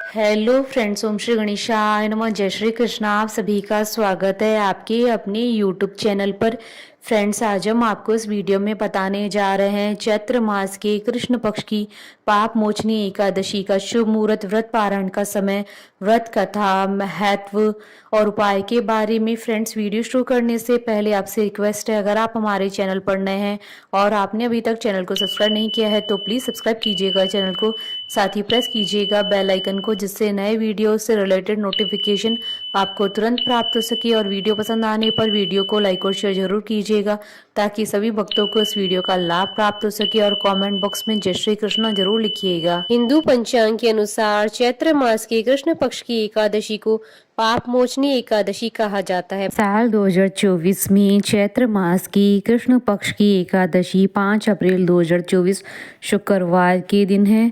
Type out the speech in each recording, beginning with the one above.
Hello friends, ओम श्री गणेशाय नमः। जय श्री कृष्ण। आप सभी का स्वागत है आपके अपने यूट्यूब चैनल पर। फ्रेंड्स, आज हम आपको इस वीडियो में बताने जा रहे हैं चैत्र मास के कृष्ण पक्ष की पाप मोचनी एकादशी का शुभ मुहूर्त, व्रत पारण का समय, व्रत कथा, महत्व और उपाय के बारे में। फ्रेंड्स, वीडियो शुरू करने से पहले आपसे रिक्वेस्ट है, अगर आप हमारे चैनल पर नए हैं और आपने अभी तक चैनल को सब्सक्राइब नहीं किया है तो प्लीज सब्सक्राइब कीजिएगा चैनल को, साथ ही प्रेस कीजिएगा बेल आइकन को, जिससे नए वीडियो से रिलेटेड नोटिफिकेशन आपको तुरंत प्राप्त हो सके। और वीडियो पसंद आने पर वीडियो को लाइक और शेयर जरूर कीजिएगा ताकि सभी भक्तों को इस वीडियो का लाभ प्राप्त हो सके। और कमेंट बॉक्स में जय श्री कृष्ण जरूर लिखिएगा। हिंदू पंचांग के अनुसार चैत्र मास के कृष्ण पक्ष की एकादशी को पाप मोचनी एकादशी कहा जाता है। साल 2024 में चैत्र मास की कृष्ण पक्ष की एकादशी 5 अप्रैल 2024 शुक्रवार के दिन है।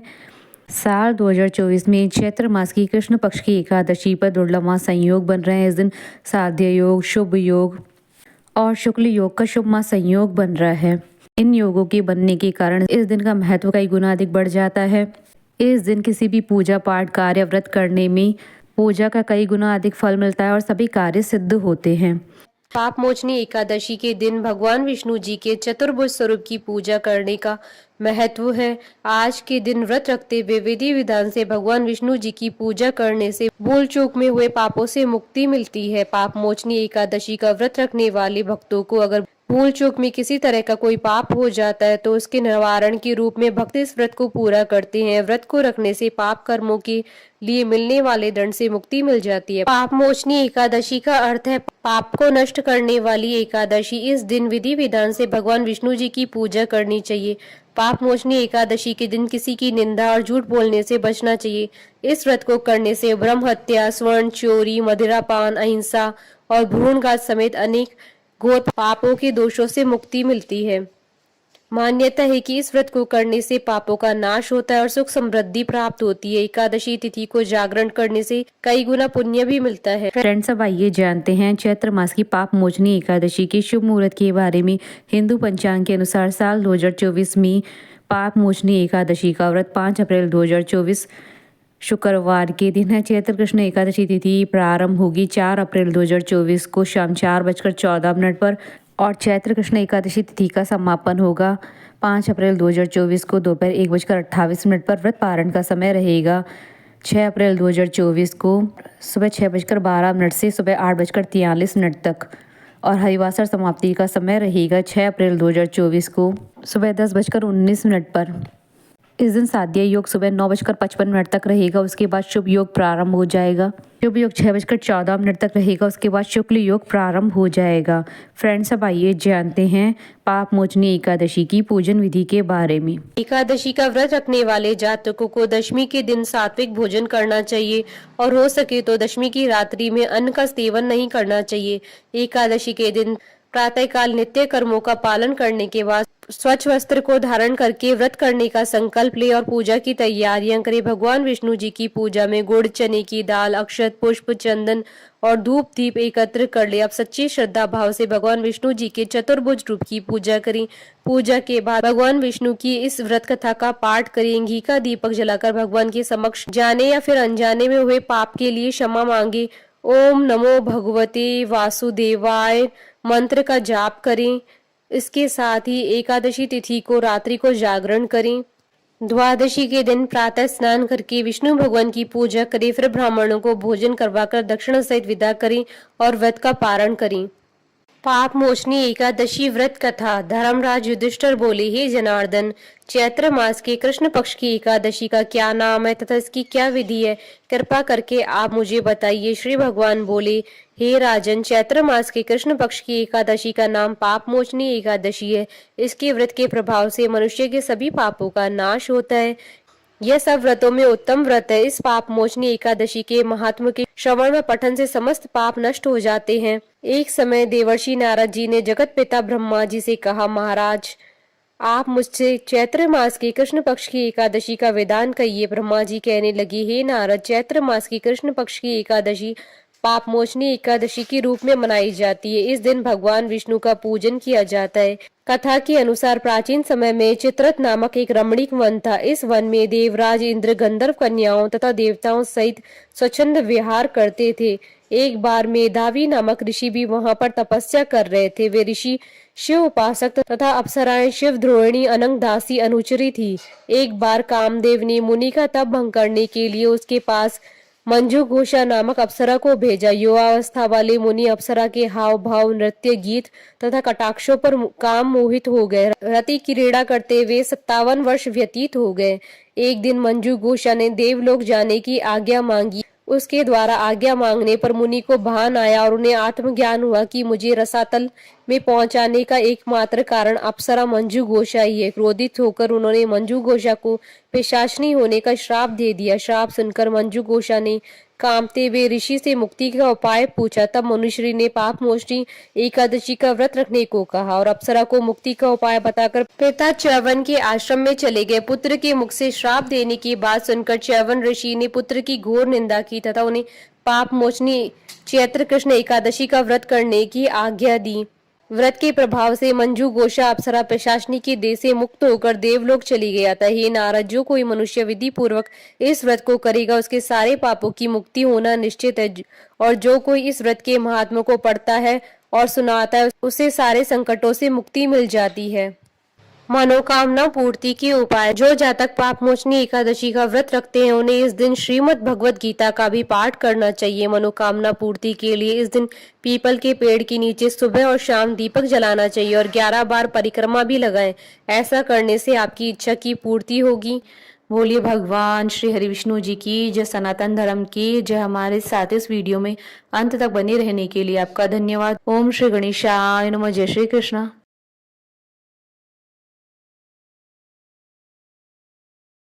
साल 2024 में चैत्र मास की कृष्ण पक्ष की एकादशी पर दुर्लभ संयोग बन रहे हैं। इस दिन साध्य योग, शुभ योग और शुक्ल योग का शुभ मास संयोग बन रहा है। इन योगों के बनने के कारण इस दिन का महत्व कई गुना अधिक बढ़ जाता है। इस दिन किसी भी पूजा पाठ, कार्य, व्रत करने में पूजा का कई गुना अधिक फल मिलता है और सभी कार्य सिद्ध होते हैं। पाप मोचनी एकादशी के दिन भगवान विष्णु जी के चतुर्भुज स्वरूप की पूजा करने का महत्व है। आज के दिन व्रत रखते हुए विधि विधान से भगवान विष्णु जी की पूजा करने से भूल चूक में हुए पापों से मुक्ति मिलती है। पाप मोचनी एकादशी का व्रत रखने वाले भक्तों को अगर भूल चूक में किसी तरह का कोई पाप हो जाता है तो उसके निवारण के रूप में भक्त इस व्रत को पूरा करते हैं। व्रत को रखने से पाप कर्मों के लिए मिलने वाले दंड से मुक्ति मिल जाती है। पाप मोचनी एकादशी का अर्थ है पाप को नष्ट करने वाली एकादशी। इस दिन विधि विधान से भगवान विष्णु जी की पूजा करनी चाहिए। पाप मोचनी एकादशी के दिन किसी की निंदा और झूठ बोलने से बचना चाहिए। इस व्रत को करने से ब्रह्म हत्या, स्वर्ण चोरी, मदिरापान, अहिंसा और भ्रूणघात समेत अनेक घोर पापों के दोषों से मुक्ति मिलती है। मान्यता है कि इस व्रत को करने से पापों का नाश होता है और सुख समृद्धि प्राप्त होती है। एकादशी तिथि को जागरण करने से कई गुना पुण्य भी मिलता है। फ्रेंड्स, अब आइए जानते हैं चैत्र मास की पाप मोचनी एकादशी के शुभ मुहूर्त के बारे में। हिंदू पंचांग के अनुसार साल 2024 में पाप मोचनी एकादशी का व्रत 5 अप्रैल 2024 शुक्रवार के दिन है। चैत्र कृष्ण एकादशी तिथि प्रारंभ होगी 4 अप्रैल 2024 को शाम 4:14 पर और चैत्र कृष्ण एकादशी तिथि का समापन होगा 5 अप्रैल 2024 को दोपहर 1:28 पर। व्रत पारण का समय रहेगा 6 अप्रैल 2024 को सुबह 6:12 से सुबह 8:43 तक और हरिवासर समाप्ति का समय रहेगा 6 अप्रैल 2024 को सुबह 10:19 पर। इस दिन साध्य योग सुबह 9:55 तक रहेगा। उसके बाद शुभ योग प्रारंभ हो जाएगा। शुभ योग 6:14 तक रहेगा। उसके बाद शुक्ल योग प्रारंभ हो जाएगा। फ्रेंड्स, अब आइए जानते हैं पाप मोचनी एकादशी की पूजन विधि के बारे में। एकादशी का व्रत रखने वाले जातकों को दशमी के दिन सात्विक भोजन करना चाहिए और हो सके तो दशमी की रात्रि में अन्न का सेवन नहीं करना चाहिए। एकादशी के दिन प्रातःकाल नित्य कर्मों का पालन करने के बाद स्वच्छ वस्त्र को धारण करके व्रत करने का संकल्प ले और पूजा की तैयारियां करें। भगवान विष्णु जी की पूजा में गुड़, चने की दाल, अक्षत, पुष्प, चंदन और धूप दीप एकत्र कर ले। अब सच्ची श्रद्धा भाव से भगवान विष्णु जी के चतुर्भुज रूप की पूजा करें। पूजा के बाद भगवान विष्णु की इस व्रत कथा का पाठ करें। घी का दीपक जलाकर भगवान के समक्ष जाने या फिर अनजाने में हुए पाप के लिए क्षमा मांगे। ओम नमो भगवते वासुदेवाय मंत्र का जाप करें। इसके साथ ही एकादशी तिथि को रात्रि को जागरण करें। द्वादशी के दिन प्रातः स्नान करके विष्णु भगवान की पूजा करें। फिर ब्राह्मणों को भोजन करवाकर दक्षिणा सहित विदा करें और व्रत का पारण करें। पाप मोचनी एकादशी व्रत कथा। धर्मराज युधिष्ठिर बोले, हे जनार्दन, चैत्र मास के कृष्ण पक्ष की एकादशी का क्या नाम है तथा इसकी क्या विधि है? कृपा करके आप मुझे बताइए। श्री भगवान बोले, हे राजन, चैत्र मास के कृष्ण पक्ष की एकादशी का नाम पाप मोचनी एकादशी है। इसके व्रत के प्रभाव से मनुष्य के सभी पापों का नाश होता है। यह सब व्रतों में उत्तम व्रत है। इस पाप मोचनी एकादशी के महात्म के श्रवण व पठन से समस्त पाप नष्ट हो जाते हैं। एक समय देवर्षि नारद जी ने जगत पिता ब्रह्मा जी से कहा, महाराज, आप मुझसे चैत्र मास की कृष्ण पक्ष की एकादशी का विधान कहिए। ब्रह्मा जी कहने लगे, हे नारद, चैत्र मास की कृष्ण पक्ष की एकादशी पापमोचनी एकादशी के रूप में मनाई जाती है। इस दिन भगवान विष्णु का पूजन किया जाता है। कथा के अनुसार प्राचीन समय में चित्रत नामक एक रमणीक वन था। इस वन में देवराज इंद्र गंधर्व कन्याओं तथा देवताओं सहित स्वच्छंद विहार करते थे। एक बार मेधावी नामक ऋषि भी वहां पर तपस्या कर रहे थे। वे ऋषि शिव उपासक तथा अप्सराएं शिव द्रोहिणी अनंग दासी अनुचरी थी। एक बार कामदेव ने मुनि का तप भंग करने के लिए उसके पास मंजू घोषा नामक अप्सरा को भेजा। युवावस्था वाले मुनि अप्सरा के हाव भाव, नृत्य, गीत तथा कटाक्षों पर काम मोहित हो गए। रति क्रीड़ा करते हुए 57 वर्ष व्यतीत हो गए। एक दिन मंजू घोषा ने देवलोक जाने की आज्ञा मांगी। उसके द्वारा आज्ञा मांगने पर मुनि को भान आया और उन्हें आत्मज्ञान हुआ कि मुझे रसातल में पहुंचाने का एकमात्र कारण अप्सरा मंजू घोषा ही है। क्रोधित होकर उन्होंने मंजू घोषा को पिशाचिनी होने का श्राप दे दिया। श्राप सुनकर मंजू घोषा ने कामते हुए ऋषि से मुक्ति का उपाय पूछा। तब मनुष्य ने पापमोचनी एकादशी का व्रत रखने को कहा और अप्सरा को मुक्ति का उपाय बताकर पिता च्यवन के आश्रम में चले गए। पुत्र के मुख से श्राप देने की बात सुनकर च्यवन ऋषि ने पुत्र की घोर निंदा की तथा उन्हें पापमोचनी चैत्र कृष्ण एकादशी का व्रत करने की आज्ञा दी। व्रत के प्रभाव से मंजू घोषा अप्सरा पिशाचिनी के देह से मुक्त होकर देवलोक चली गया था। हे नारद, जो कोई मनुष्य विधि पूर्वक इस व्रत को करेगा उसके सारे पापों की मुक्ति होना निश्चित है, और जो कोई इस व्रत के महात्म्य को पढ़ता है और सुनाता है उसे सारे संकटों से मुक्ति मिल जाती है। मनोकामना पूर्ति के उपाय। जो जातक पापमोचनी एकादशी का व्रत रखते हैं उन्हें इस दिन श्रीमद् भगवत गीता का भी पाठ करना चाहिए। मनोकामना पूर्ति के लिए इस दिन पीपल के पेड़ के नीचे सुबह और शाम दीपक जलाना चाहिए और 11 बार परिक्रमा भी लगाएं। ऐसा करने से आपकी इच्छा की पूर्ति होगी। बोलिए भगवान श्री हरि विष्णु जी की जय, सनातन धर्म की जय। हमारे साथ इस वीडियो में अंत तक बने रहने के लिए आपका धन्यवाद। ओम श्री गणेशाय नमः। जय श्री कृष्ण।